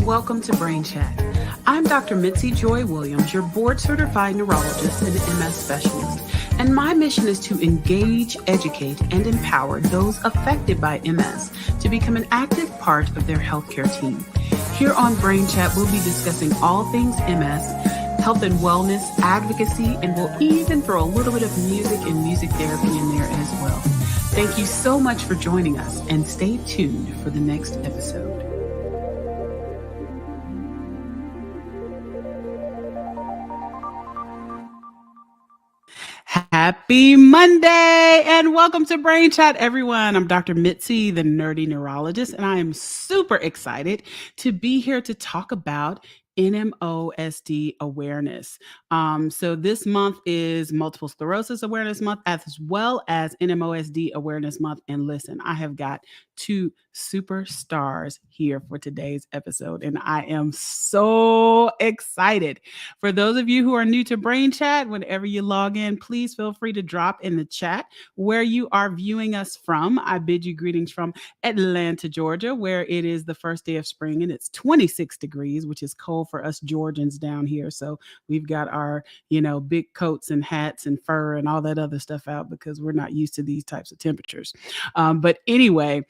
welcome to Brain Chat. I'm Dr. Mitzi Joy Williams, your board-certified neurologist and MS specialist, and my mission is to engage, educate, and empower those affected by MS to become an active part of their healthcare team. Here on Brain Chat, we'll be discussing all things MS, health and wellness, advocacy, and we'll even throw a little bit of music and music therapy in there as well. Thank you so much for joining us, and stay tuned for the next episode. Happy Monday and welcome to Brain Chat, everyone. I'm Dr. Mitzi, the nerdy neurologist, and I am super excited to be here to talk about NMOSD Awareness. So this month is Multiple Sclerosis Awareness Month, as well as NMOSD Awareness Month. And listen, I have got two superstars here for today's episode, and I am so excited. For those of you who are new to Brain Chat, whenever you log in, please feel free to drop in the chat where you are viewing us from. I bid you greetings from Atlanta, Georgia, where it is the first day of spring and it's 26 degrees, which is cold for us Georgians down here. So we've got our, big coats and hats and fur and all that other stuff out because we're not used to these types of temperatures. But anyway,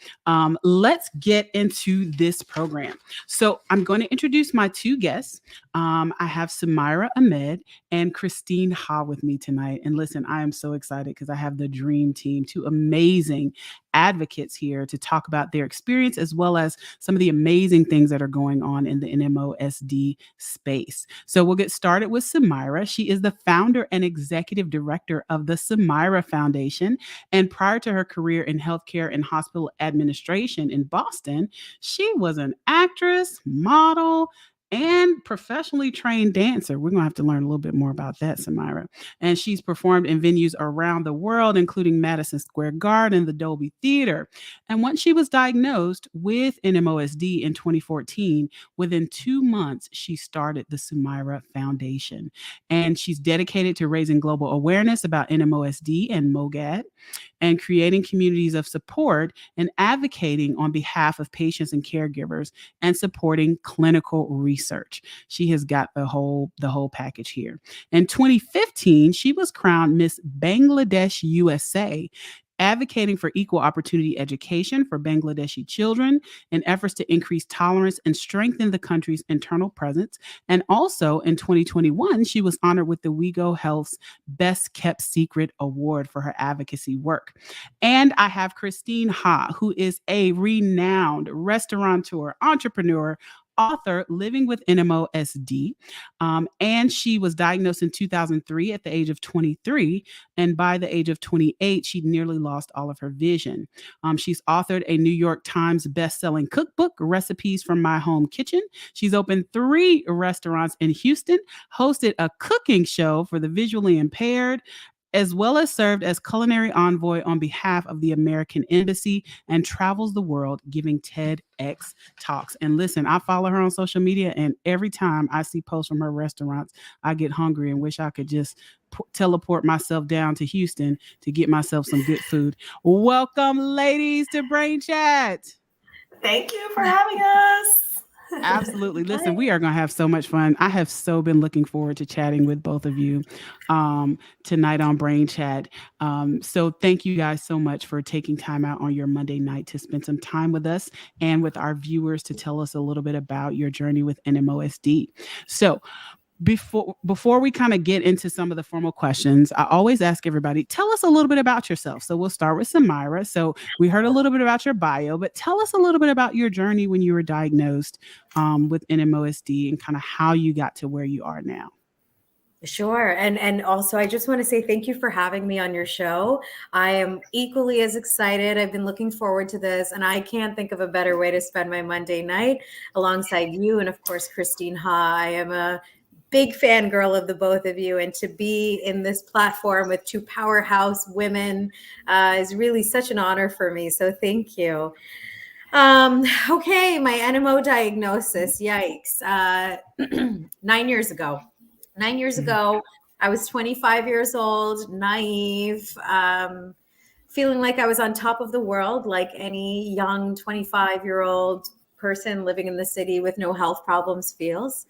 let's get into this program. So I'm going to introduce my two guests. I have Samira Ahmed and Christine Ha with me tonight. And listen, I am so excited because I have the dream team, two amazing advocates here to talk about their experience as well as some of the amazing things that are going on in the NMOSD space. So we'll get started with Samira. She is the founder and executive director of the Samira Foundation. And prior to her career in healthcare and hospital administration in Boston, she was an actress, model, and professionally trained dancer. We're going to have to learn a little bit more about that, Samira. And she's performed in venues around the world, including Madison Square Garden, the Dolby Theater. And once she was diagnosed with NMOSD in 2014, within 2 months, she started the Samira Foundation. And she's dedicated to raising global awareness about NMOSD and MOGAD, and creating communities of support and advocating on behalf of patients and caregivers and supporting clinical research. She has got the whole package here. In 2015, she was crowned Miss Bangladesh USA, advocating for equal opportunity education for Bangladeshi children in efforts to increase tolerance and strengthen the country's internal presence. And also in 2021, she was honored with the WeGo Health's Best Kept Secret Award for her advocacy work. And I have Christine Ha, who is a renowned restaurateur, entrepreneur, author living with NMOSD. And she was diagnosed in 2003 at the age of 23. And by the age of 28, she nearly lost all of her vision. She's authored a New York Times best-selling cookbook, Recipes from My Home Kitchen. She's opened 3 restaurants in Houston, hosted a cooking show for the visually impaired, as well as served as culinary envoy on behalf of the American Embassy, and travels the world giving TEDx talks. And listen, I follow her on social media, and every time I see posts from her restaurants, I get hungry and wish I could just teleport myself down to Houston to get myself some good food. Welcome, ladies, to Brain Chat. Thank you for having us. Absolutely. Listen, we are going to have so much fun. I have so been looking forward to chatting with both of you tonight on Brain Chat. So thank you guys so much for taking time out on your Monday night to spend some time with us and with our viewers to tell us a little bit about your journey with NMOSD. So before we kind of get into some of the formal questions, I always ask everybody, tell us a little bit about yourself. So we'll start with Samira. So we heard a little bit about your bio, but tell us a little bit about your journey when you were diagnosed with NMOSD and kind of how you got to where you are now. Sure. And also, I just want to say thank you for having me on your show. I am equally as excited. I've been looking forward to this, and I can't think of a better way to spend my Monday night alongside you and, of course, Christine Ha. I am a big fangirl of the both of you, and to be in this platform with 2 powerhouse women is really such an honor for me. So thank you. Okay, my NMO diagnosis, yikes. 9 years ago. 9 years ago, I was 25 years old, naive, feeling like I was on top of the world, like any young 25-year-old person living in the city with no health problems feels.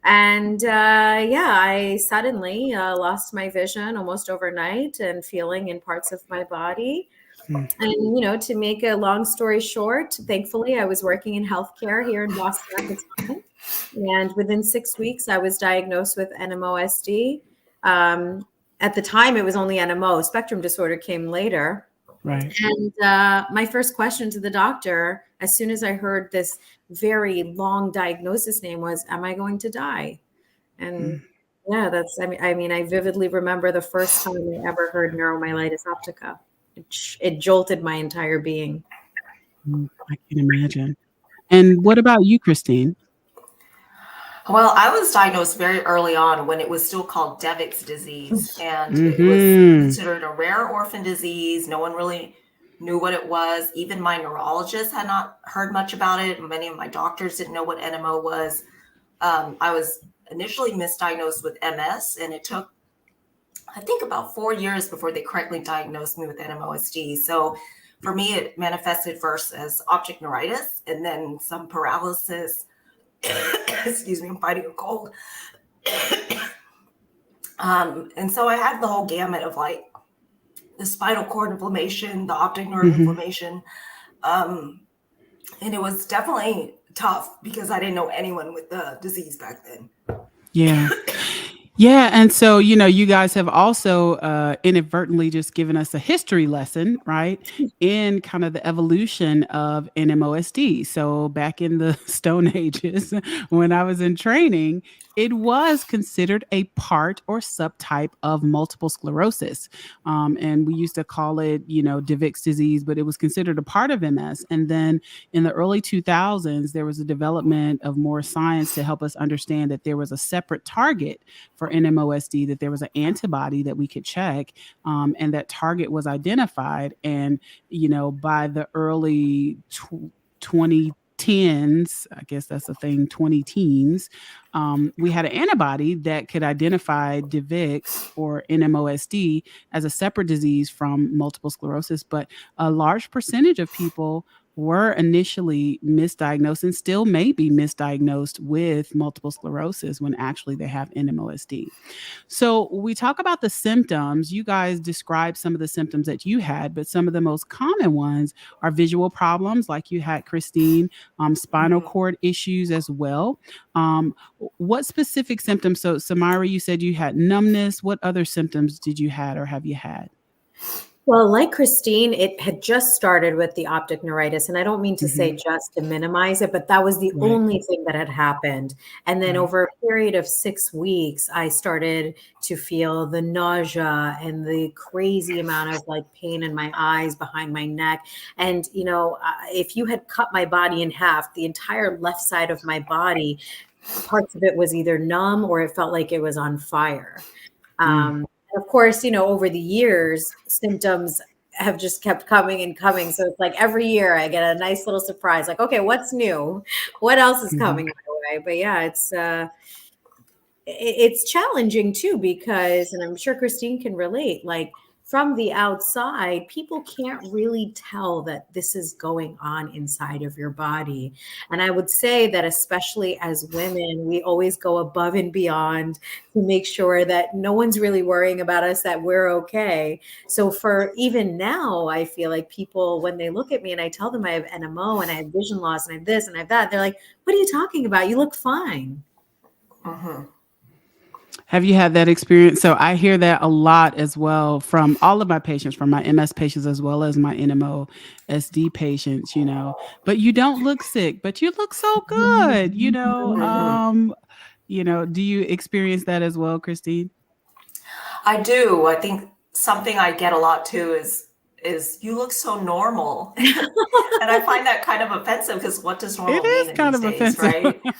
And I suddenly lost my vision almost overnight and feeling in parts of my body. Mm. And, to make a long story short, thankfully, I was working in healthcare here in Boston at the time. And within 6 weeks, I was diagnosed with NMOSD. At the time, it was only NMO. Spectrum disorder came later. Right. And my first question to the doctor, as soon as I heard this very long diagnosis name, was, "Am I going to die?" And Mm. yeah, I vividly remember the first time I ever heard neuromyelitis optica. It jolted my entire being. I can imagine. And what about you, Christine? Well, I was diagnosed very early on when it was still called Devick's disease, and it was Mm-hmm. considered a rare orphan disease. No one really knew what it was. Even my neurologist had not heard much about it. Many of my doctors didn't know what NMO was. I was initially misdiagnosed with MS, and it took, I think, about 4 years before they correctly diagnosed me with NMOSD. So for me, it manifested first as optic neuritis and then some paralysis. Excuse me, I'm fighting a cold. And so I had the whole gamut of like the spinal cord inflammation, the optic nerve Mm-hmm. inflammation. And it was definitely tough because I didn't know anyone with the disease back then. Yeah. Yeah. And so, you guys have also inadvertently just given us a history lesson, right? In kind of the evolution of NMOSD. So back in the Stone Ages, when I was in training, it was considered a part or subtype of multiple sclerosis. And we used to call it, Devick's disease, but it was considered a part of MS. And then in the early 2000s, there was a development of more science to help us understand that there was a separate target for NMOSD, that there was an antibody that we could check, and that target was identified. And, by the early 2010s, I guess that's the thing, 20 teens, we had an antibody that could identify DeVix or NMOSD as a separate disease from multiple sclerosis. But a large percentage of people were initially misdiagnosed and still may be misdiagnosed with multiple sclerosis when actually they have NMOSD. So we talk about the symptoms. You guys described some of the symptoms that you had, but some of the most common ones are visual problems, like you had, Christine, spinal cord issues as well. What specific symptoms? So, Samira, you said you had numbness. What other symptoms did you had or have you had? Well, like Christine, it had just started with the optic neuritis. And I don't mean to say just to minimize it, but that was the Right. only thing that had happened. And then Right. over a period of 6 weeks, I started to feel the nausea and the crazy amount of like pain in my eyes, behind my neck. And, if you had cut my body in half, the entire left side of my body, parts of it was either numb or it felt like it was on fire. Of course, over the years, symptoms have just kept coming and coming. So it's like every year I get a nice little surprise, like, okay, what's new? What else is coming my way? But yeah, it's challenging too, because, and I'm sure Christine can relate, like from the outside, people can't really tell that this is going on inside of your body. And I would say that especially as women, we always go above and beyond to make sure that no one's really worrying about us, that we're okay. So for even now, I feel like people, when they look at me and I tell them I have NMO and I have vision loss and I have this and I have that, they're like, what are you talking about? You look fine. Have you had that experience? So I hear that a lot as well from all of my patients, from my MS patients as well as my NMOSD patients, but you don't look sick, but you look so good, do you experience that as well, Christine? I do. I think something I get a lot too is you look so normal. And I find that kind of offensive, because what does normal It is mean kind these of days, offensive. right?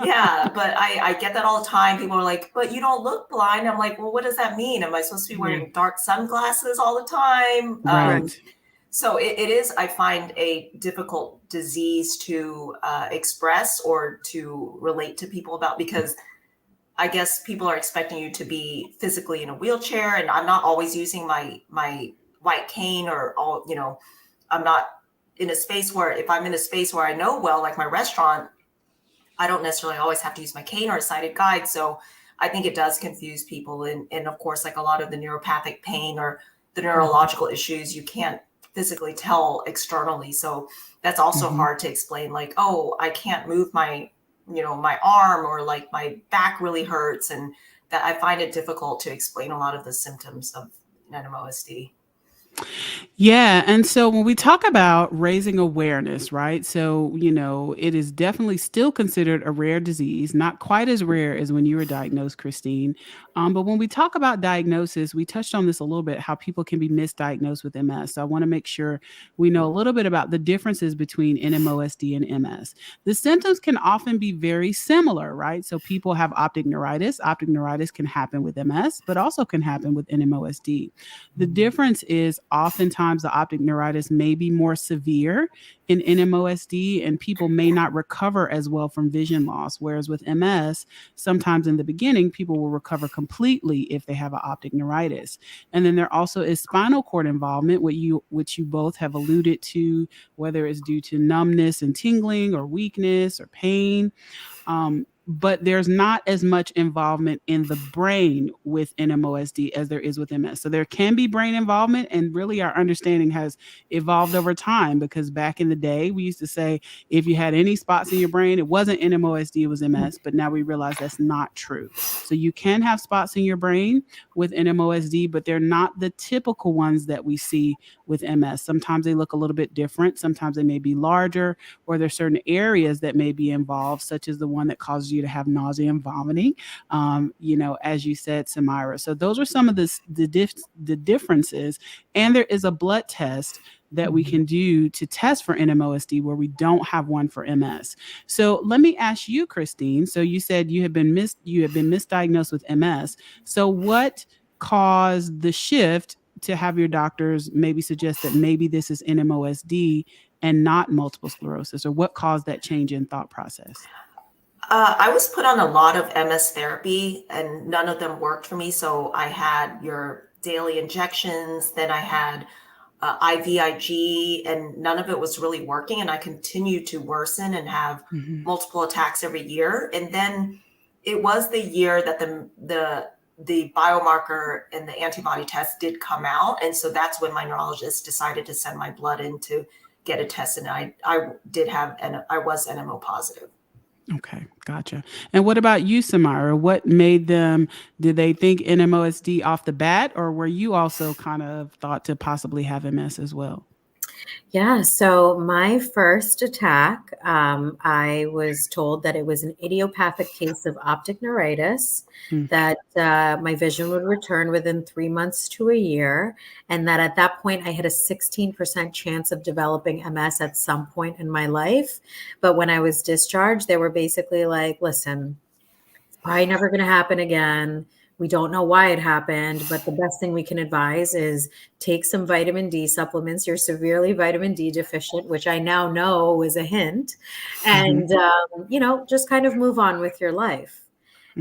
Yeah, but I get that all the time. People are like, but you don't look blind. I'm like, well, what does that mean? Am I supposed to be wearing dark sunglasses all the time? Right. So it is, I find, a difficult disease to express or to relate to people about, because I guess people are expecting you to be physically in a wheelchair, and I'm not always using my white cane, or all, I'm not in a space where, if I'm in a space where I know well, like my restaurant, I don't necessarily always have to use my cane or a sighted guide. So I think it does confuse people. And of course, like a lot of the neuropathic pain or the neurological issues, you can't physically tell externally. So that's also hard to explain, like, oh, I can't move my, my arm, or like my back really hurts. And that I find it difficult to explain a lot of the symptoms of NMOSD. Yeah. And so when we talk about raising awareness, right? So, it is definitely still considered a rare disease, not quite as rare as when you were diagnosed, Christine. But when we talk about diagnosis, we touched on this a little bit, how people can be misdiagnosed with MS. So I want to make sure we know a little bit about the differences between NMOSD and MS. The symptoms can often be very similar, right? So people have optic neuritis. Optic neuritis can happen with MS, but also can happen with NMOSD. The difference is oftentimes the optic neuritis may be more severe in NMOSD, and people may not recover as well from vision loss. Whereas with MS, sometimes in the beginning, people will recover completely if they have an optic neuritis. And then there also is spinal cord involvement, which you both have alluded to, whether it's due to numbness and tingling or weakness or pain. But there's not as much involvement in the brain with NMOSD as there is with MS. So there can be brain involvement, and really our understanding has evolved over time, because back in the day, we used to say if you had any spots in your brain, it wasn't NMOSD, it was MS. But now we realize that's not true. So you can have spots in your brain with NMOSD, but they're not the typical ones that we see with MS. Sometimes they look a little bit different. Sometimes they may be larger, or there's certain areas that may be involved, such as the one that causes you to have nausea and vomiting, as you said, Samira. So those are some of the differences. And there is a blood test that we can do to test for NMOSD where we don't have one for MS. So let me ask you, Christine. So you said you have been misdiagnosed with MS. So what caused the shift to have your doctors maybe suggest that maybe this is NMOSD and not multiple sclerosis, or what caused that change in thought process? I was put on a lot of MS therapy, and none of them worked for me. So I had your daily injections, then I had IVIG, and none of it was really working. And I continued to worsen and have multiple attacks every year. And then it was the year that the biomarker and the antibody test did come out. And so that's when my neurologist decided to send my blood in to get a test. And I was NMO positive. Okay, gotcha. And what about you, Samara? What made them, did they think NMOSD off the bat, or were you also kind of thought to possibly have MS as well? Yeah, so my first attack, I was told that it was an idiopathic case of optic neuritis, that my vision would return within 3 months to a year, and that at that point I had a 16% chance of developing MS at some point in my life. But when I was discharged, they were basically like, listen, it's probably never going to happen again. We don't know why it happened, but the best thing we can advise is take some vitamin D supplements. You're severely vitamin D deficient, which I now know is a hint. And, just kind of move on with your life.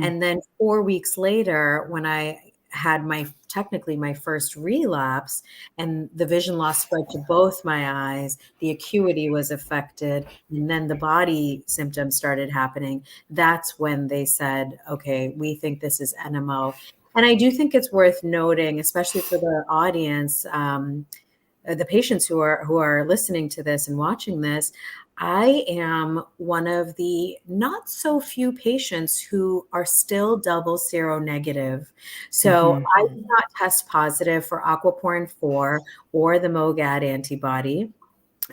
And then 4 weeks later, when I had technically my first relapse, and the vision loss spread to both my eyes, the acuity was affected, and then the body symptoms started happening. That's when they said, okay, we think this is NMO. And I do think it's worth noting, especially for the audience, the patients who are listening to this and watching this, I am one of the not so few patients who are still double seronegative. So I did not test positive for aquaporin 4 or the MOGAD antibody.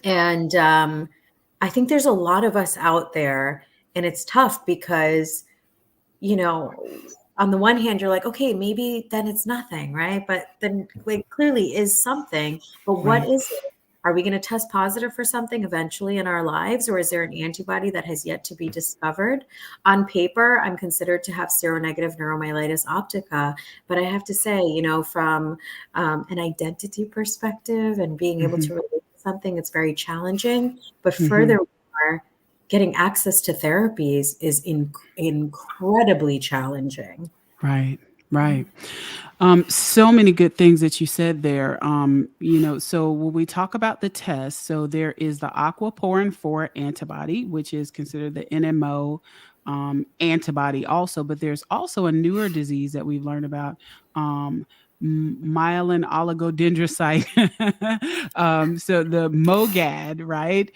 And I think there's a lot of us out there, and it's tough because, on the one hand, you're like, okay, maybe then it's nothing, right? But then clearly is something. But what is it? Are we going to test positive for something eventually in our lives, or is there an antibody that has yet to be discovered? On paper, I'm considered to have seronegative neuromyelitis optica, but I have to say, from an identity perspective and being able to relate to something, it's very challenging. But furthermore, getting access to therapies is incredibly challenging. Right. Right. So many good things that you said there. So when we talk about the test, so there is the aquaporin 4 antibody, which is considered the NMO antibody also, but there's also a newer disease that we've learned about, myelin oligodendrocyte. So the MOGAD, right?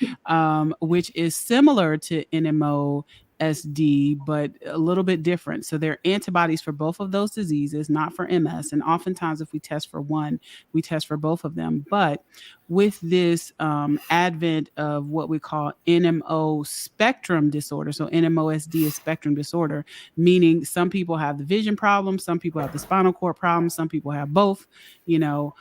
Which is similar to NMOSD, but a little bit different. So there are antibodies for both of those diseases, not for MS. And oftentimes, if we test for one, we test for both of them. But with this advent of what we call NMO spectrum disorder, so NMOSD is spectrum disorder, meaning some people have the vision problem, some people have the spinal cord problem, some people have both. You know,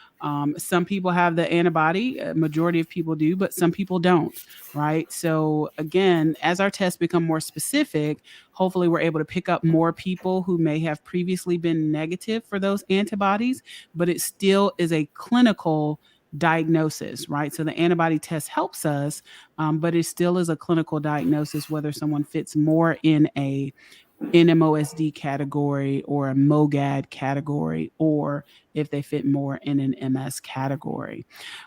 some people have the antibody, a majority of people do, but some people don't, right? So again, as our tests become more specific, hopefully we're able to pick up more people who may have previously been negative for those antibodies, but it still is a clinical diagnosis, right? So the antibody test helps us, but it still is a clinical diagnosis whether someone fits more in a NMOSD category or a MOGAD category, or if they fit more in an MS category.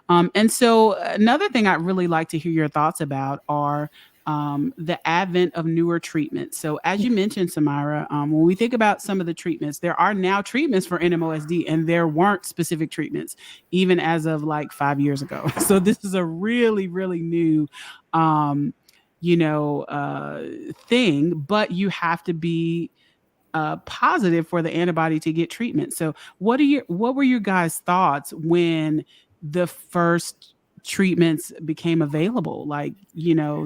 And so, another thing I'd really like to hear your thoughts about are the advent of newer treatments. So, as you mentioned, Samira, when we think about some of the treatments, there are now treatments for NMOSD, and there weren't specific treatments even as of like 5 years ago. So, this is a really, really new. Thing, but you have to be positive for the antibody to get treatment. So what were your guys' thoughts when the first treatments became available?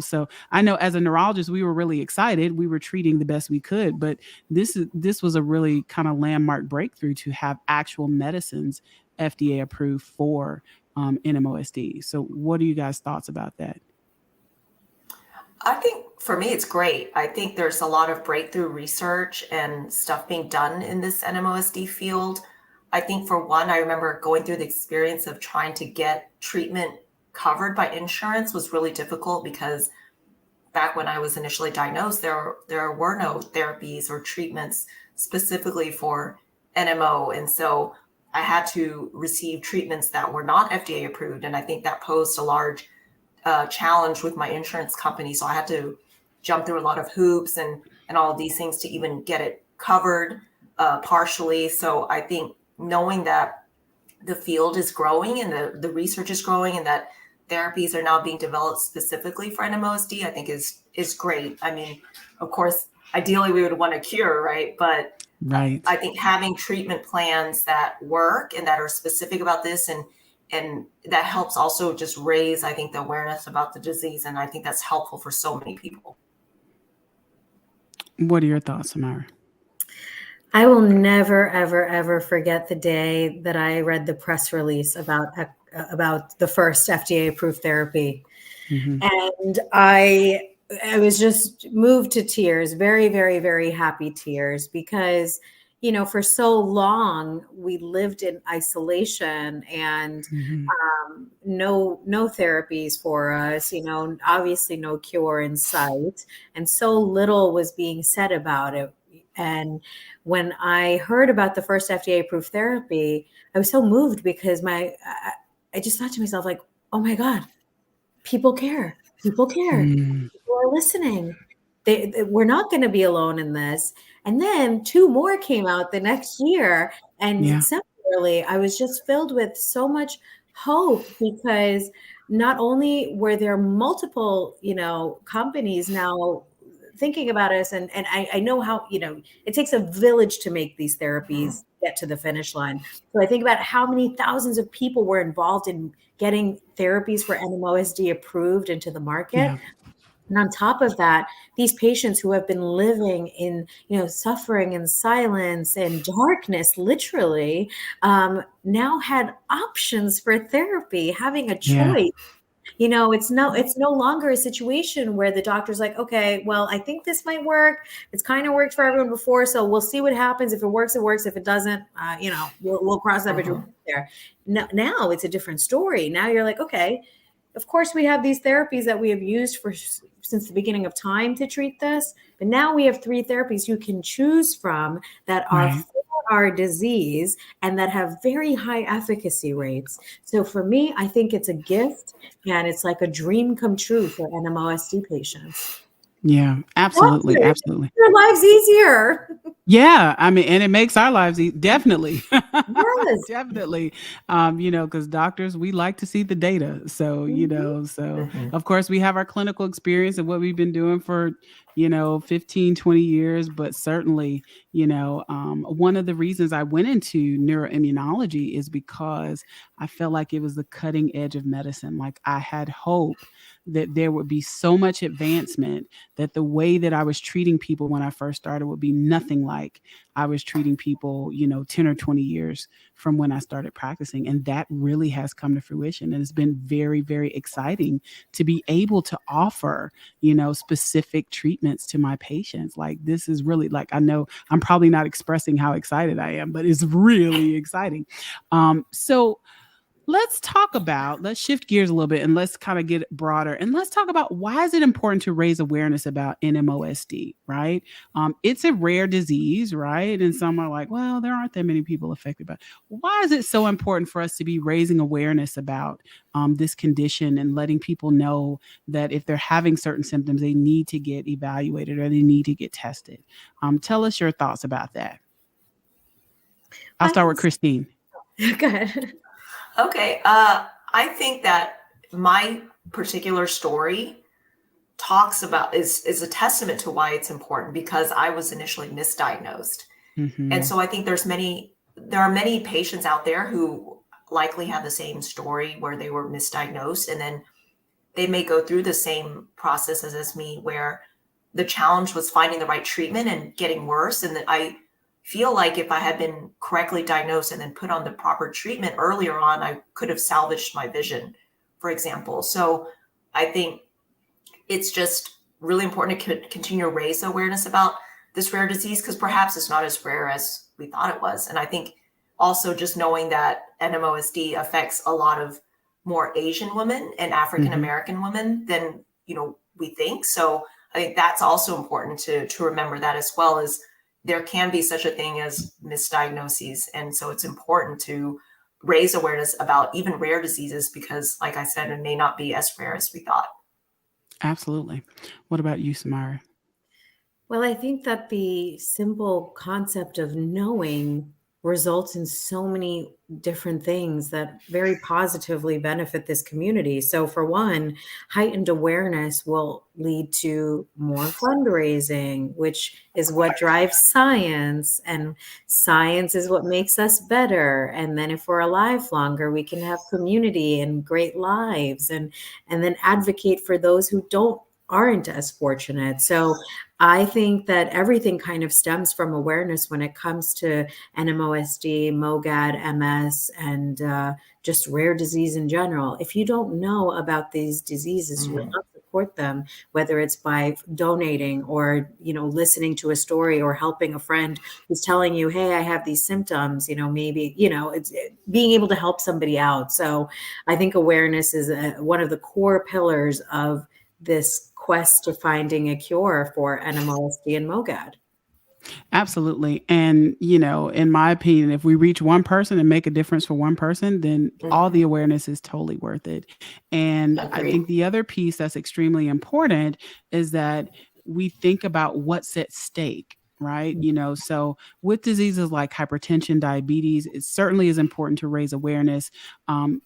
So I know as a neurologist, we were really excited. We were treating the best we could, but this was a really kind of landmark breakthrough to have actual medicines FDA approved for NMOSD. So what are you guys' thoughts about that? I think for me, it's great. I think there's a lot of breakthrough research and stuff being done in this NMOSD field. I think for one, I remember going through the experience of trying to get treatment covered by insurance was really difficult because back when I was initially diagnosed, there were no therapies or treatments specifically for NMO. And so I had to receive treatments that were not FDA approved. And I think that posed a large challenge with my insurance company. So I had to jump through a lot of hoops and all of these things to even get it covered partially. So I think knowing that the field is growing and the research is growing and that therapies are now being developed specifically for NMOSD, I think is great. I mean, of course, ideally we would want a cure, right? But Right. I think having treatment plans that work and that are specific about this and that helps also just raise, I think, the awareness about the disease. And I think that's helpful for so many people. What are your thoughts, Samara? I will never, ever, ever forget the day that I read the press release about the first FDA-approved therapy. Mm-hmm. And I was just moved to tears, very, very, very happy tears, because for so long we lived in isolation and no therapies for us, obviously no cure in sight, and so little was being said about it. And when I heard about the first FDA approved therapy, I was so moved because I just thought to myself, like, oh my God, people care. People care. People are listening. We're not going to be alone in this. And then 2 more came out the next year. And similarly, I was just filled with so much hope because not only were there multiple, companies now thinking about us, and I know how, it takes a village to make these therapies get to the finish line. So I think about how many thousands of people were involved in getting therapies for NMOSD approved into the market. Yeah. And on top of that, these patients who have been living in, suffering and silence and darkness, literally, now had options for therapy, having a choice. It's no longer a situation where the doctor's like, okay, well, I think this might work. It's kind of worked for everyone before, so we'll see what happens. If it works, it works. If it doesn't, we'll cross that bridge there. Now it's a different story. Now you're like, okay, of course we have these therapies that we have used since the beginning of time to treat this, but now we have 3 therapies you can choose from that are far our disease and that have very high efficacy rates. So for me, I think it's a gift and it's like a dream come true for NMOSD patients. Yeah, absolutely, Doctors, absolutely. their lives easier. Yeah, I mean, and it makes our lives definitely, Yes. definitely. Because doctors, we like to see the data. So, Mhm. of course, we have our clinical experience and what we've been doing for, 15, 20 years. But certainly, one of the reasons I went into neuroimmunology is because I felt like it was the cutting edge of medicine. Like I had hope that there would be so much advancement that the way that I was treating people when I first started would be nothing like I was treating people, 10 or 20 years from when I started practicing. And that really has come to fruition. And it's been very, very exciting to be able to offer, specific treatments to my patients. Like this is really like, I know I'm probably not expressing how excited I am, but it's really exciting. So let's shift gears a little bit and let's kind of get broader and let's talk about why is it important to raise awareness about NMOSD, right? It's a rare disease, right? And some are like, well, there aren't that many people affected by it. Why is it so important for us to be raising awareness about this condition and letting people know that if they're having certain symptoms, they need to get evaluated or they need to get tested? Tell us your thoughts about that. I'll start with Christine. Go ahead. Okay. I think that my particular story is a testament to why it's important because I was initially misdiagnosed. Mm-hmm. And so I think there are many patients out there who likely have the same story where they were misdiagnosed and then they may go through the same process as me where the challenge was finding the right treatment and getting worse. And that I feel like if I had been correctly diagnosed and then put on the proper treatment earlier on, I could have salvaged my vision, for example. So I think it's just really important to continue to raise awareness about this rare disease because perhaps it's not as rare as we thought it was. And I think also just knowing that NMOSD affects a lot of more Asian women and African American women than we think. So I think that's also important to remember that as well as there can be such a thing as misdiagnoses. And so it's important to raise awareness about even rare diseases because, like I said, it may not be as rare as we thought. Absolutely. What about you, Samara? Well, I think that the simple concept of knowing results in so many different things that very positively benefit this community. So for one, heightened awareness will lead to more fundraising, which is what drives science, and science is what makes us better. And then if we're alive longer, we can have community and great lives and then advocate for those who aren't as fortunate. So I think that everything kind of stems from awareness when it comes to NMOSD, MOGAD, MS, and just rare disease in general. If you don't know about these diseases, you will not support them, whether it's by donating or, listening to a story or helping a friend who's telling you, hey, I have these symptoms, maybe, it's being able to help somebody out. So I think awareness is one of the core pillars of this quest to finding a cure for NMOSD and MOGAD. Absolutely. And, in my opinion, if we reach one person and make a difference for one person, then all the awareness is totally worth it. And I think the other piece that's extremely important is that we think about what's at stake. Right. So with diseases like hypertension, diabetes, it certainly is important to raise awareness.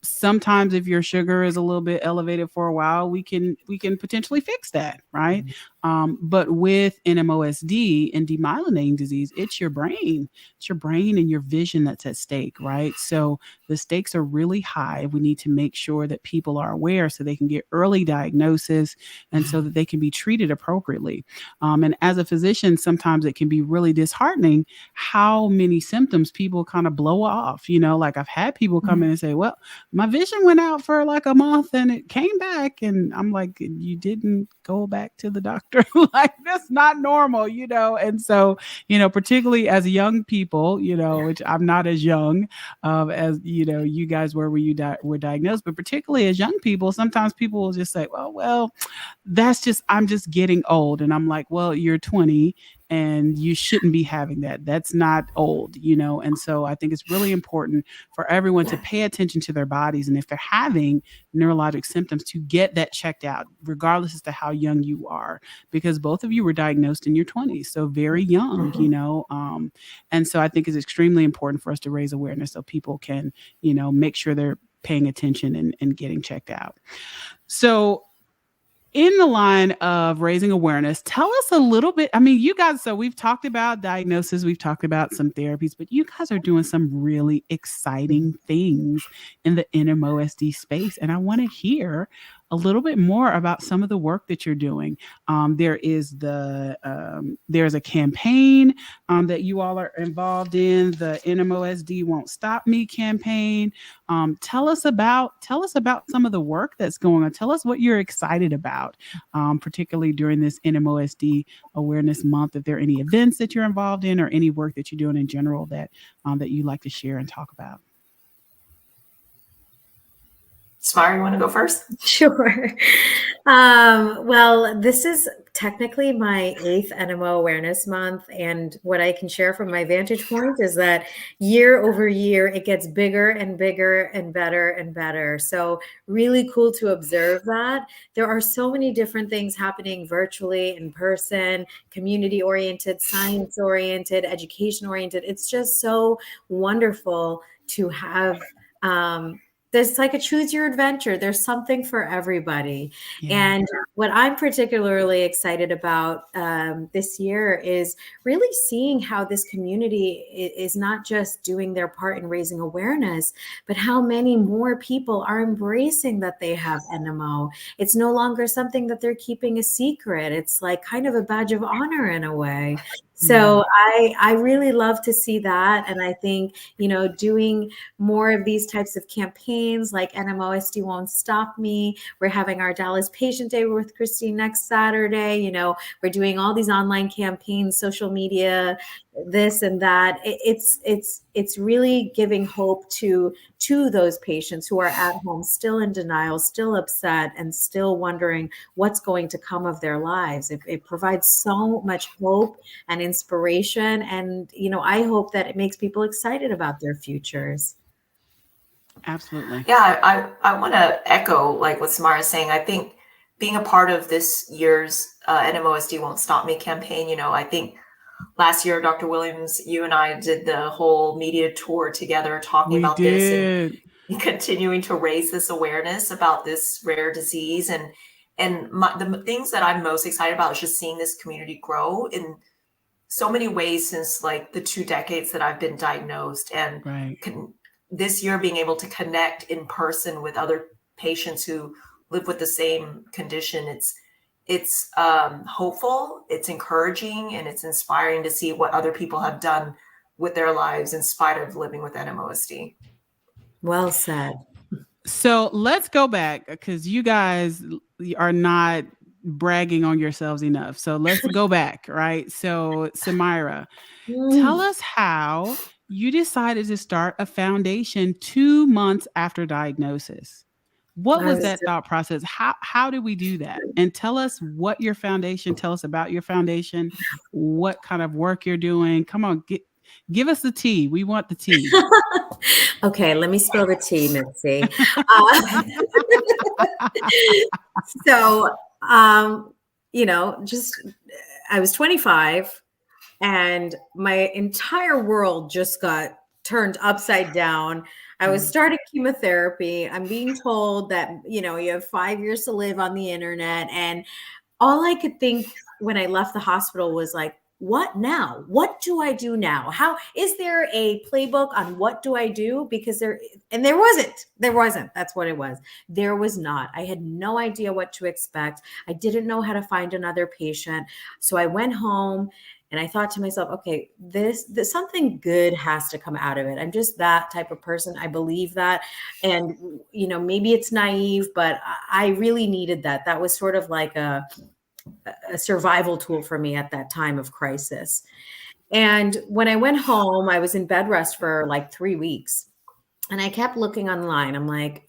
Sometimes if your sugar is a little bit elevated for a while, we can potentially fix that. Right. But with NMOSD and demyelinating disease, it's your brain. It's your brain and your vision that's at stake. Right. So the stakes are really high. We need to make sure that people are aware so they can get early diagnosis and so that they can be treated appropriately. And as a physician, sometimes it can be really disheartening how many symptoms people kind of blow off. Like I've had people come in and say, well, my vision went out for like a month and it came back. And I'm like, you didn't go back to the doctor. Like that's not normal, And so, particularly as young people, which I'm not as young as, you guys were when you were diagnosed, but particularly as young people, sometimes people will just say, well, I'm just getting old. And I'm like, well, you're 20 and you shouldn't be having that. That's not old, and so I think it's really important for everyone to pay attention to their bodies, and if they're having neurologic symptoms, to get that checked out regardless as to how young you are, because both of you were diagnosed in your 20s, so very young, and so I think it's extremely important for us to raise awareness so people can make sure they're paying attention and getting checked out. So in the line of raising awareness, tell us a little bit. I mean, you guys, so we've talked about diagnosis, we've talked about some therapies, but you guys are doing some really exciting things in the NMOSD space. And I want to hear a little bit more about some of the work that you're doing. There's a campaign that you all are involved in, the NMOSD Won't Stop Me campaign. Tell us about some of the work that's going on. Tell us what you're excited about, particularly during this NMOSD Awareness Month. If there are any events that you're involved in or any work that you're doing in general that you'd like to share and talk about. Samara, you want to go first? Sure. Well, this is technically my 8th NMO Awareness Month. And what I can share from my vantage point is that year over year, it gets bigger and bigger and better and better. So really cool to observe that. There are so many different things happening virtually, in person, community-oriented, science-oriented, education-oriented. It's just so wonderful to have there's like a choose your adventure. There's something for everybody. Yeah. And what I'm particularly excited about this year is really seeing how this community is not just doing their part in raising awareness, but how many more people are embracing that they have NMO. It's no longer something that they're keeping a secret. It's like kind of a badge of honor in a way. So I really love to see that. And I think, doing more of these types of campaigns like NMOSD Won't Stop Me. We're having our Dallas Patient Day with Christine next Saturday. We're doing all these online campaigns, social media, this and that. It's really giving hope to those patients who are at home, still in denial, still upset, and still wondering what's going to come of their lives. It provides so much hope and inspiration. And, I hope that it makes people excited about their futures. Absolutely. Yeah, I want to echo like what Samara is saying. I think being a part of this year's NMOSD Won't Stop Me campaign, I think last year, Dr. Williams, you and I did the whole media tour together talking about this and continuing to raise this awareness about this rare disease. And the things that I'm most excited about is just seeing this community grow in so many ways since like the 2 decades that I've been diagnosed, and this year being able to connect in person with other patients who live with the same condition. It's hopeful, it's encouraging, and it's inspiring to see what other people have done with their lives in spite of living with NMOSD. Well said. So let's go back, because you guys are not bragging on yourselves enough. So let's go back, right? So Samira, tell us how you decided to start a foundation 2 months after diagnosis. What was that thought process? How did we do that? And tell us about your foundation, what kind of work you're doing. Come on, give us the tea. We want the tea. Okay, let me spill the tea, Mitzi. So, I was 25 and my entire world just got turned upside down. I was starting chemotherapy. I'm being told that, you have 5 years to live on the internet. And all I could think when I left the hospital was like, what now? What do I do now? How is there a playbook on what do I do? Because there wasn't. That's what it was. There was not. I had no idea what to expect. I didn't know how to find another patient. So I went home and I thought to myself, okay, this something good has to come out of it. I'm just that type of person. I believe that. And, maybe it's naive, but I really needed that. That was sort of like a survival tool for me at that time of crisis. And when I went home, I was in bed rest for like 3 weeks. And I kept looking online. I'm like,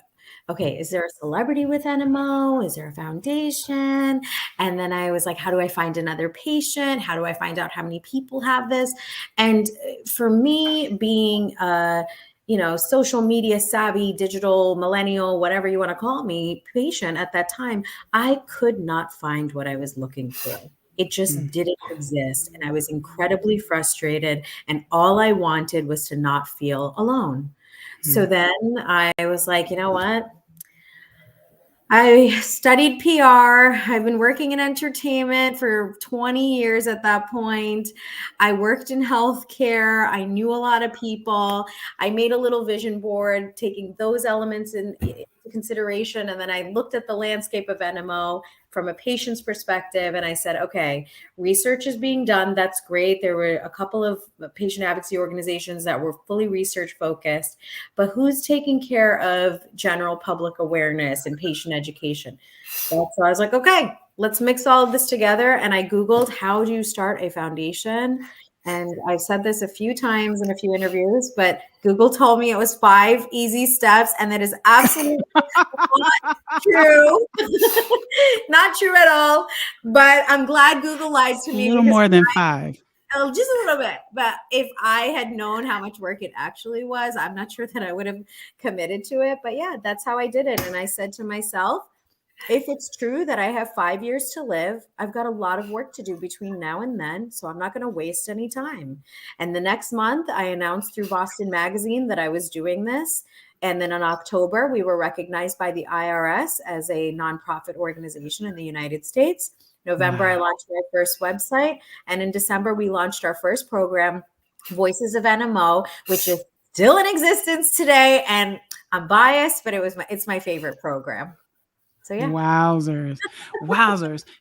okay, is there a celebrity with NMO? Is there a foundation? And then I was like, how do I find another patient? How do I find out how many people have this? And for me, being social media savvy, digital millennial, whatever you want to call me, patient at that time, I could not find what I was looking for. It just didn't exist. And I was incredibly frustrated. And all I wanted was to not feel alone. So then I was like, you know what? I studied PR. I've been working in entertainment for 20 years at that point. I worked in healthcare. I knew a lot of people. I made a little vision board, taking those elements into consideration. And then I looked at the landscape of NMO from a patient's perspective. And I said, okay, research is being done. That's great. There were a couple of patient advocacy organizations that were fully research focused, but who's taking care of general public awareness and patient education? So I was like, okay, let's mix all of this together. And I Googled, how do you start a foundation? And I've said this a few times in a few interviews, but Google told me it was 5 easy steps. And that is absolutely not true. Not true at all. But I'm glad Google lied to me. A little more than 5. Just a little bit. But if I had known how much work it actually was, I'm not sure that I would have committed to it. But yeah, that's how I did it. And I said to myself, if it's true that I have 5 years to live, I've got a lot of work to do between now and then. So I'm not going to waste any time. And the next month, I announced through Boston Magazine that I was doing this. And then in October, we were recognized by the IRS as a nonprofit organization in the United States. November, I launched my first website. And in December, we launched our first program, Voices of NMO, which is still in existence today. And I'm biased, but it's my favorite program. So yeah. Wowzers.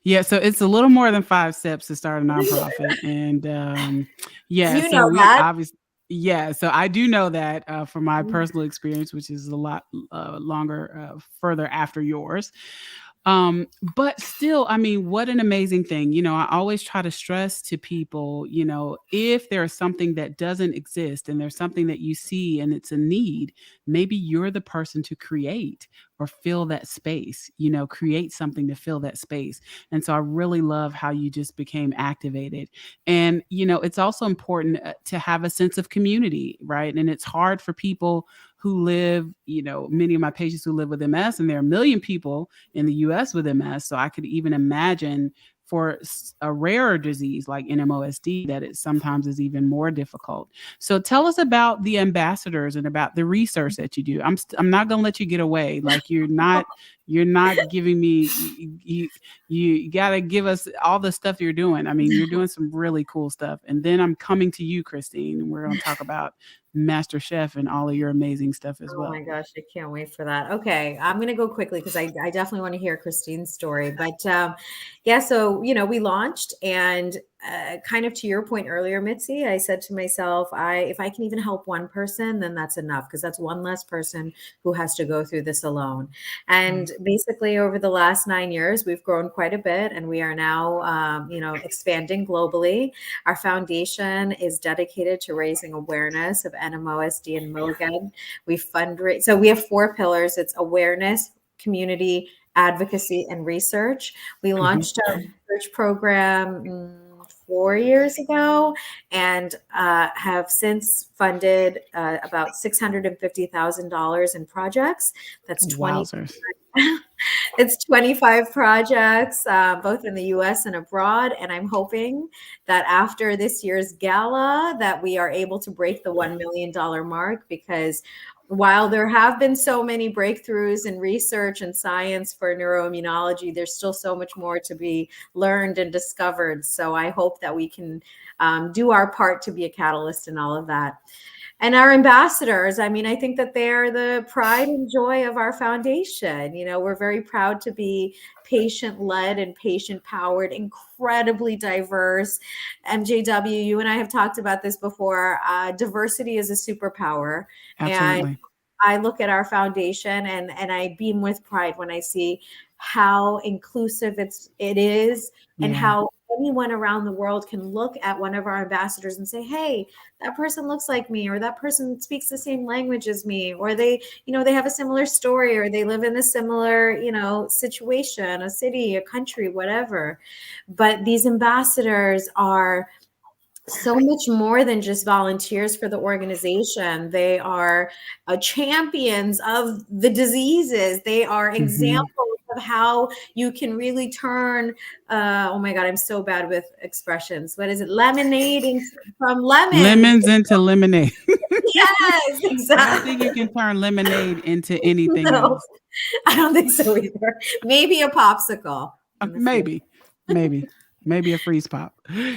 Yeah. So it's a little more than 5 steps to start a nonprofit. And yeah, You so know we that. obviously, yeah, so I do know that from my personal experience, which is a lot longer, further after yours. But still, I mean, what an amazing thing. I always try to stress to people, if there's something that doesn't exist and there's something that you see and it's a need, maybe you're the person to create or fill that space, create something to fill that space. And so I really love how you just became activated. And, it's also important to have a sense of community, right? And it's hard for people who live, many of my patients who live with MS, and there are 1 million people in the US with MS. So I could even imagine for a rarer disease like NMOSD that it sometimes is even more difficult. So tell us about the ambassadors and about the research that you do. I'm not going to let you get away. Like you're not giving me, you got to give us all the stuff you're doing. I mean, you're doing some really cool stuff. And then I'm coming to you, Christine, and we're going to talk about Master Chef and all of your amazing stuff as well. Oh my gosh, I can't wait for that. Okay, I'm going to go quickly because I definitely want to hear Christine's story. But yeah, so, we launched and kind of to your point earlier, Mitzi, I said to myself, if I can even help one person, then that's enough because that's one less person who has to go through this alone. And basically over the last 9 years, we've grown quite a bit and we are now, expanding globally. Our foundation is dedicated to raising awareness of NMOSD and Milligan. We fundraise. So we have 4 pillars. It's awareness, community, advocacy, and research. We launched our research program 4 years ago and have since funded about $650,000 in projects. That's 20. It's 25 projects, both in the US and abroad. And I'm hoping that after this year's gala that we are able to break the $1 million mark, because while there have been so many breakthroughs in research and science for neuroimmunology, there's still so much more to be learned and discovered. So I hope that we can do our part to be a catalyst in all of that. And our ambassadors, I mean, I think that they're the pride and joy of our foundation. We're very proud to be patient-led and patient-powered, incredibly diverse. MJW, you and I have talked about this before. Diversity is a superpower. Absolutely. And I look at our foundation and I beam with pride when I see how inclusive it is and how anyone around the world can look at one of our ambassadors and say, hey, that person looks like me, or that person speaks the same language as me, or they, they have a similar story, or they live in a similar, situation, a city, a country, whatever. But these ambassadors are so much more than just volunteers for the organization. They are champions of the diseases. They are examples of how you can really turn, oh my God, I'm so bad with expressions. What is it? Lemonade from Lemons into lemonade. Yes, exactly. I don't think you can turn lemonade into anything else. I don't think so either. Maybe a popsicle. Maybe a freeze pop.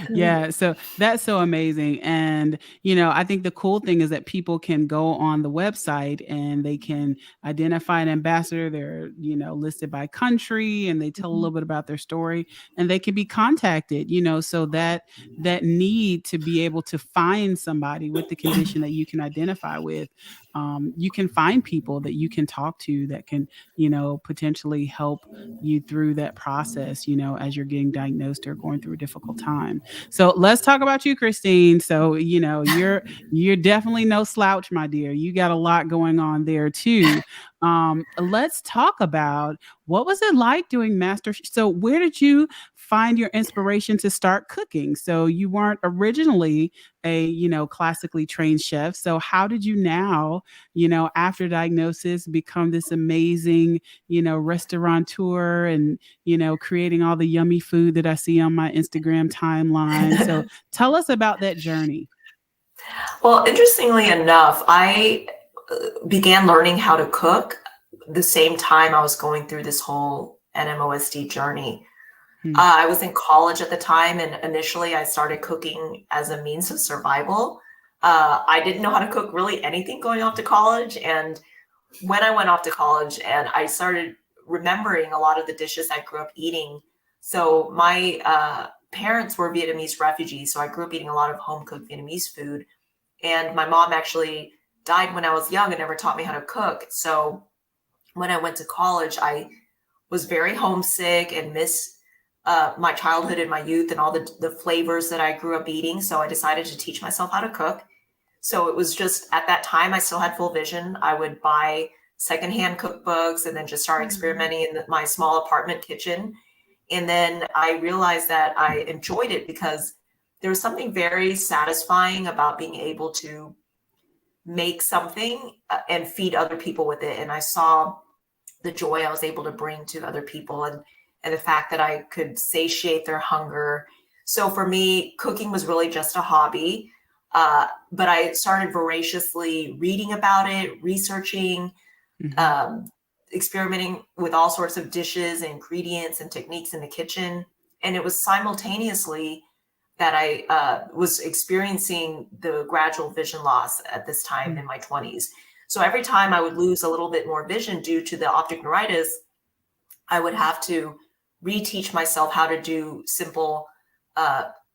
Yeah. So that's so amazing. And, I think the cool thing is that people can go on the website and they can identify an ambassador. They're, listed by country, and they tell a little bit about their story, and they can be contacted, so that need to be able to find somebody with the condition that you can identify with. You can find people that you can talk to that can, potentially help you through that process, as you're getting diagnosed or going through a difficult time. So let's talk about you, Christine. So, you're definitely no slouch, my dear. You got a lot going on there too. Let's talk about, what was it like doing master? So where did you find your inspiration to start cooking? So you weren't originally a, classically trained chef. So how did you now, after diagnosis, become this amazing, restaurateur and, creating all the yummy food that I see on my Instagram timeline? So tell us about that journey. Well, interestingly enough, I began learning how to cook the same time I was going through this whole NMOSD journey. I was in college at the time, and initially I started cooking as a means of survival. I didn't know how to cook really anything going off to college. And when I went off to college, and I started remembering a lot of the dishes I grew up eating. So my parents were Vietnamese refugees, so I grew up eating a lot of home-cooked Vietnamese food. And my mom actually died when I was young and never taught me how to cook. So when I went to college, I was very homesick and missed my childhood and my youth and all the flavors that I grew up eating. So I decided to teach myself how to cook. So it was just, at that time, I still had full vision. I would buy secondhand cookbooks and then just start experimenting in my small apartment kitchen. And then I realized that I enjoyed it because there was something very satisfying about being able to make something and feed other people with it. And I saw the joy I was able to bring to other people, and the fact that I could satiate their hunger. So for me, cooking was really just a hobby. But I started voraciously reading about it, researching, experimenting with all sorts of dishes, ingredients, and techniques in the kitchen. And it was simultaneously that I was experiencing the gradual vision loss at this time in my 20s. So every time I would lose a little bit more vision due to the optic neuritis, I would have to reteach myself how to do simple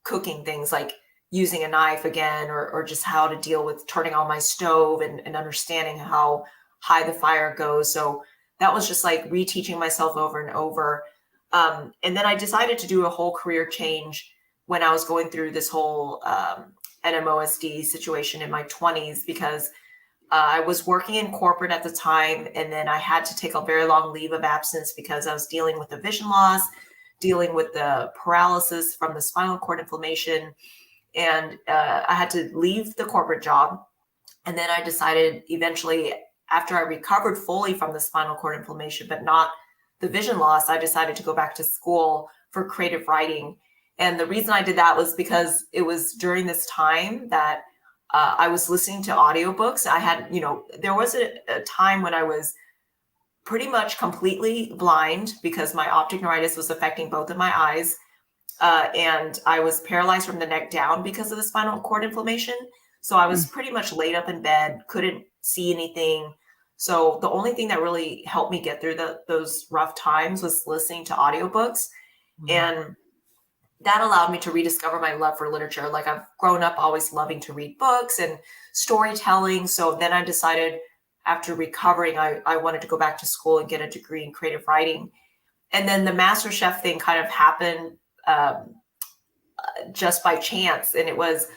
cooking things like using a knife again, or just how to deal with turning on my stove and understanding how high the fire goes. So that was just like reteaching myself over and over. And then I decided to do a whole career change when I was going through this whole NMOSD situation in my 20s, because I was working in corporate at the time, and then I had to take a very long leave of absence because I was dealing with the vision loss, dealing with the paralysis from the spinal cord inflammation, and I had to leave the corporate job. And then I decided eventually, after I recovered fully from the spinal cord inflammation, but not the vision loss, I decided to go back to school for creative writing. And the reason I did that was because it was during this time that I was listening to audiobooks. I had, there was a time when I was pretty much completely blind because my optic neuritis was affecting both of my eyes. And I was paralyzed from the neck down because of the spinal cord inflammation. So I was pretty much laid up in bed, couldn't see anything. So the only thing that really helped me get through those rough times was listening to audiobooks. And that allowed me to rediscover my love for literature. Like, I've grown up always loving to read books and storytelling. So then I decided, after recovering, I wanted to go back to school and get a degree in creative writing. And then the Master Chef thing kind of happened just by chance. And it was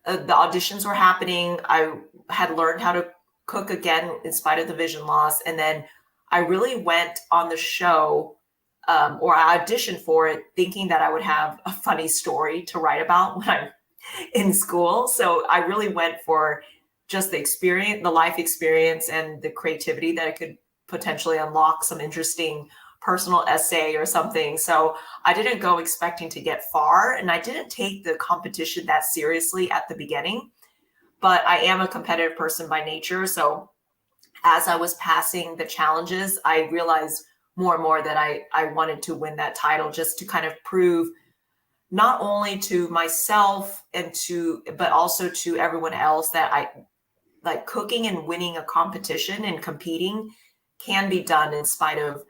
the auditions were happening. I had learned how to cook again in spite of the vision loss. And then I really went on the show, or I auditioned for it thinking that I would have a funny story to write about when I'm in school. So I really went for just the experience, the life experience, and the creativity that it could potentially unlock some interesting personal essay or something. So I didn't go expecting to get far, and I didn't take the competition that seriously at the beginning, but I am a competitive person by nature. So as I was passing the challenges, I realized more and more that I wanted to win that title, just to kind of prove not only to myself but also to everyone else that I like cooking and winning a competition and competing can be done in spite of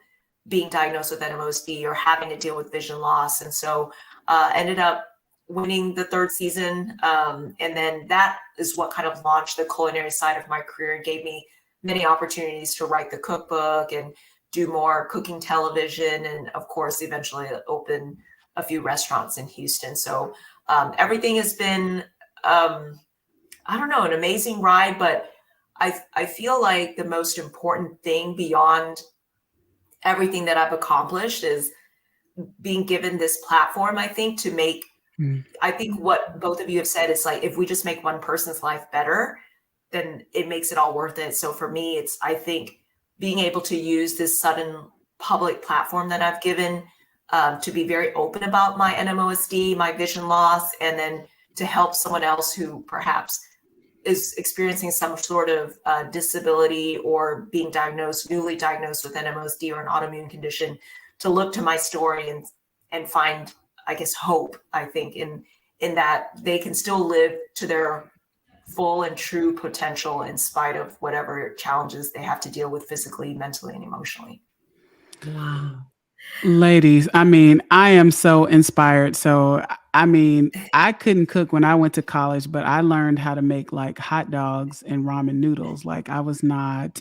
being diagnosed with NMOSD or having to deal with vision loss. And so ended up winning the third season. And then that is what kind of launched the culinary side of my career and gave me many opportunities to write the cookbook and do more cooking television. And of course, eventually open a few restaurants in Houston. So everything has been, I don't know, an amazing ride, but I feel like the most important thing beyond everything that I've accomplished is being given this platform, I think, to make, I think what both of you have said is like, if we just make one person's life better, then it makes it all worth it. So for me, it's, I think, being able to use this sudden public platform that I've given to be very open about my NMOSD, my vision loss, and then to help someone else who perhaps is experiencing some sort of disability or being newly diagnosed with NMOSD or an autoimmune condition, to look to my story and find, I guess, hope, I think, in that they can still live to their full and true potential in spite of whatever challenges they have to deal with physically, mentally, and emotionally. Wow. Ladies, I mean, I am so inspired. So, I mean, I couldn't cook when I went to college, but I learned how to make like hot dogs and ramen noodles. Like I was not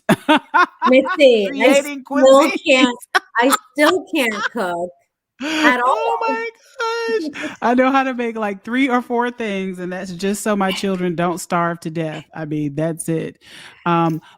Missy, creating cuisine. I still can't cook at all. Oh my gosh. I know how to make like 3 or 4 things, and that's just so my children don't starve to death. I mean, that's it.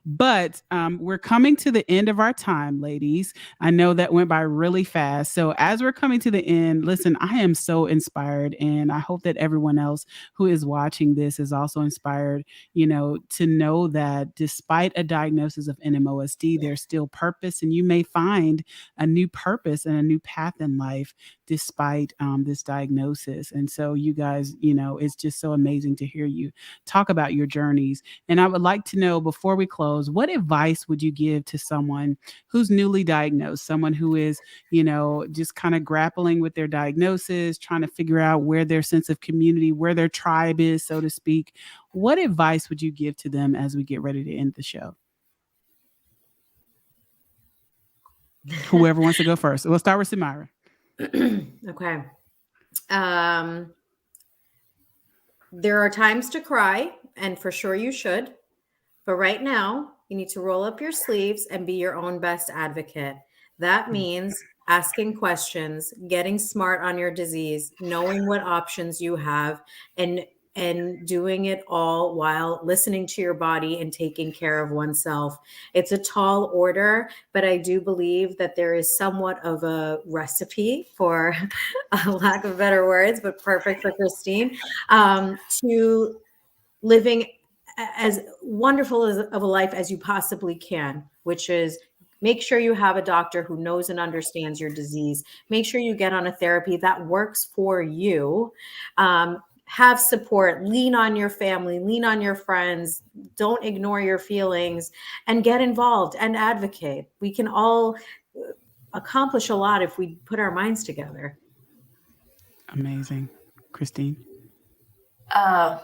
But we're coming to the end of our time, ladies. I know that went by really fast. So as we're coming to the end, listen, I am so inspired, and I hope that everyone else who is watching this is also inspired, to know that despite a diagnosis of NMOSD, there's still purpose, and you may find a new purpose and a new path in life despite this diagnosis. And so you guys, it's just so amazing to hear you talk about your journeys. And I would like to know, before we close, what advice would you give to someone who's newly diagnosed, someone who is, just kind of grappling with their diagnosis, trying to figure out where their sense of community, where their tribe is, so to speak? What advice would you give to them as we get ready to end the show? Whoever wants to go first. We'll start with Samira. Okay. There are times to cry, and for sure you should. But right now, you need to roll up your sleeves and be your own best advocate. That means asking questions, getting smart on your disease, knowing what options you have, and doing it all while listening to your body and taking care of oneself. It's a tall order, but I do believe that there is somewhat of a recipe, for a lack of better words, but perfect for Christine, to living as wonderful of a life as you possibly can, which is make sure you have a doctor who knows and understands your disease. Make sure you get on a therapy that works for you. Have support, lean on your family, lean on your friends, don't ignore your feelings, and get involved and advocate. We can all accomplish a lot if we put our minds together. Amazing. Christine? A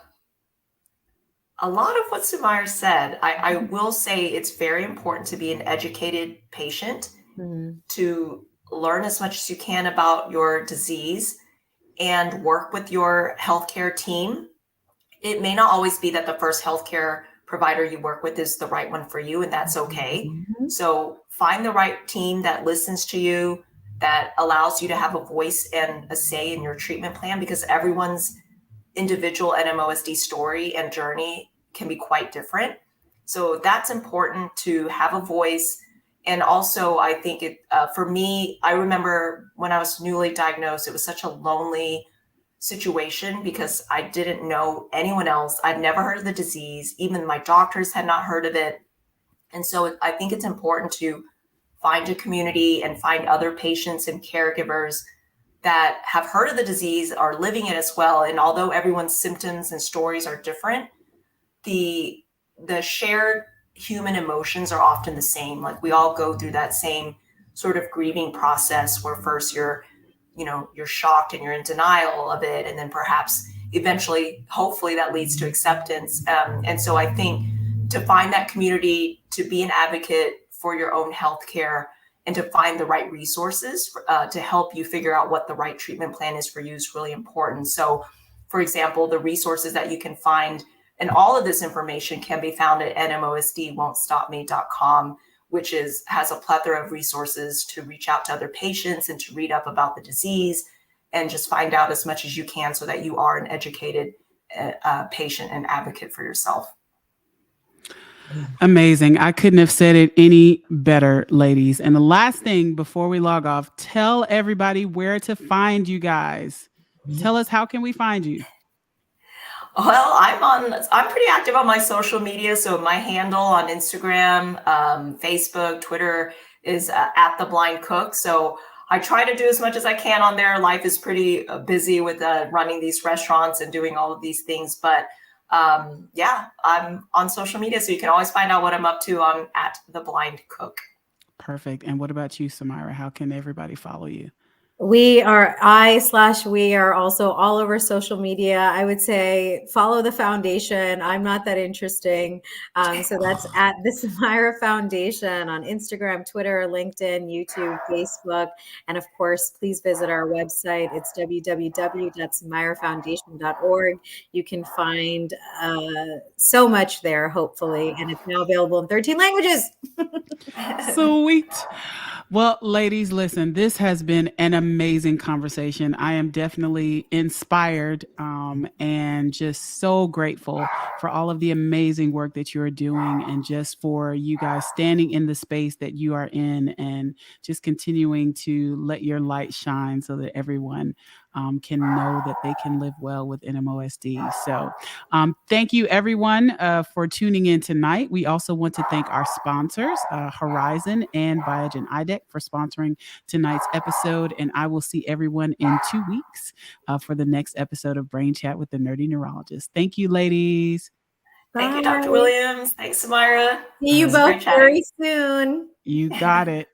lot of what Samira said, I will say it's very important to be an educated patient, to learn as much as you can about your disease and work with your healthcare team. It may not always be that the first healthcare provider you work with is the right one for you, and that's okay. So find the right team that listens to you, that allows you to have a voice and a say in your treatment plan, because everyone's individual NMOSD story and journey can be quite different. So that's important to have a voice. And also, I think for me, I remember when I was newly diagnosed, it was such a lonely situation because I didn't know anyone else. I'd never heard of the disease. Even my doctors had not heard of it. And so I think it's important to find a community and find other patients and caregivers that have heard of the disease, are living it as well. And although everyone's symptoms and stories are different, the shared human emotions are often the same. Like we all go through that same sort of grieving process where first you're shocked and you're in denial of it. And then perhaps eventually, hopefully that leads to acceptance. And so I think to find that community, to be an advocate for your own healthcare, and to find the right resources to help you figure out what the right treatment plan is for you is really important. So, for example, the resources that you can find, and all of this information can be found at nmosdwon'tstopme.com, which has a plethora of resources to reach out to other patients and to read up about the disease and just find out as much as you can so that you are an educated patient and advocate for yourself. Amazing. I couldn't have said it any better, ladies. And the last thing before we log off, tell everybody where to find you guys. Tell us, how can we find you? Well, I'm pretty active on my social media. So my handle on Instagram, Facebook, Twitter is at The Blind Cook. So I try to do as much as I can on there. Life is pretty busy with running these restaurants and doing all of these things. But yeah, I'm on social media. So you can always find out what I'm up to. I'm at The Blind Cook. Perfect. And what about you, Samira? How can everybody follow you? We are also all over social media. I would say follow the foundation. I'm not that interesting. So that's at the Samira Foundation on Instagram, Twitter, LinkedIn, YouTube, Facebook. And of course, please visit our website. It's www.samirafoundation.org. You can find so much there, hopefully. And it's now available in 13 languages. Sweet. Well, ladies, listen, this has been an amazing conversation. I am definitely inspired and just so grateful for all of the amazing work that you're doing, and just for you guys standing in the space that you are in and just continuing to let your light shine so that everyone can know that they can live well with NMOSD. So thank you, everyone, for tuning in tonight. We also want to thank our sponsors, Horizon and Biogen IDEC, for sponsoring tonight's episode. And I will see everyone in 2 weeks for the next episode of Brain Chat with the Nerdy Neurologist. Thank you, ladies. Thank you, Dr. Williams. Thanks, Samira. See you both very soon. You got it.